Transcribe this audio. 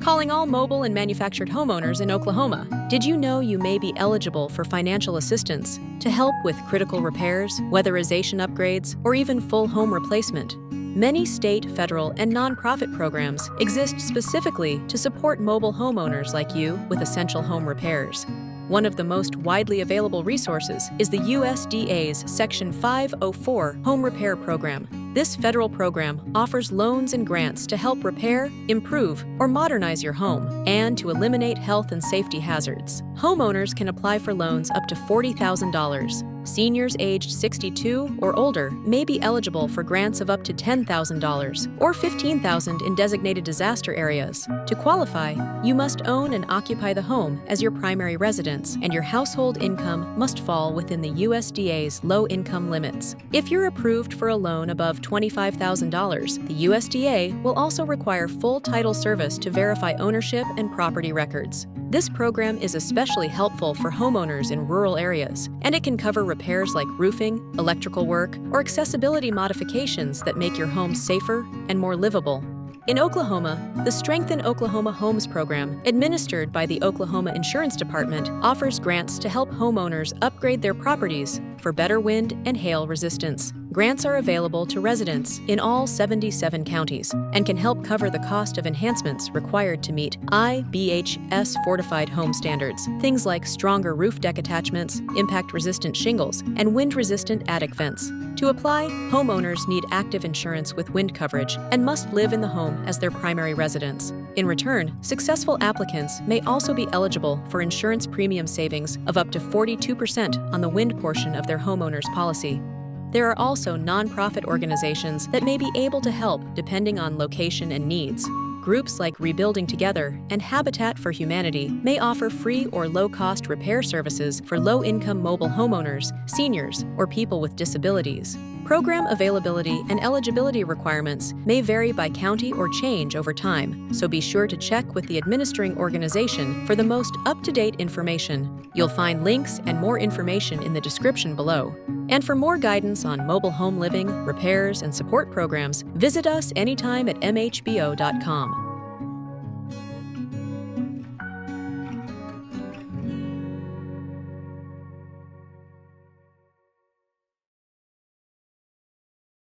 Calling all mobile and manufactured homeowners in Oklahoma. Did you know you may be eligible for financial assistance to help with critical repairs, weatherization upgrades, or even full home replacement? Many state, federal, and nonprofit programs exist specifically to support mobile homeowners like you with essential home repairs. One of the most widely available resources is the USDA's Section 504 Home Repair Program. This federal program offers loans and grants to help repair, improve, or modernize your home, and to eliminate health and safety hazards. Homeowners can apply for loans up to $40,000. Seniors aged 62 or older may be eligible for grants of up to $10,000 or $15,000 in designated disaster areas. To qualify, you must own and occupy the home as your primary residence, and your household income must fall within the USDA's low-income limits. If you're approved for a loan above $25,000, the USDA will also require full title service to verify ownership and property records. This program is especially helpful for homeowners in rural areas, and it can cover repairs like roofing, electrical work, or accessibility modifications that make your home safer and more livable. In Oklahoma, the Strengthen Oklahoma Homes program, administered by the Oklahoma Insurance Department, offers grants to help homeowners upgrade their properties for better wind and hail resistance. Grants are available to residents in all 77 counties and can help cover the cost of enhancements required to meet IBHS fortified home standards, things like stronger roof deck attachments, impact-resistant shingles, and wind-resistant attic vents. To apply, homeowners need active insurance with wind coverage and must live in the home as their primary residence. In return, successful applicants may also be eligible for insurance premium savings of up to 42% on the wind portion of their homeowner's policy. There are also nonprofit organizations that may be able to help depending on location and needs. Groups like Rebuilding Together and Habitat for Humanity may offer free or low-cost repair services for low-income mobile homeowners, seniors, or people with disabilities. Program availability and eligibility requirements may vary by county or change over time, so be sure to check with the administering organization for the most up-to-date information. You'll find links and more information in the description below. And for more guidance on mobile home living, repairs, and support programs, visit us anytime at MHBO.com.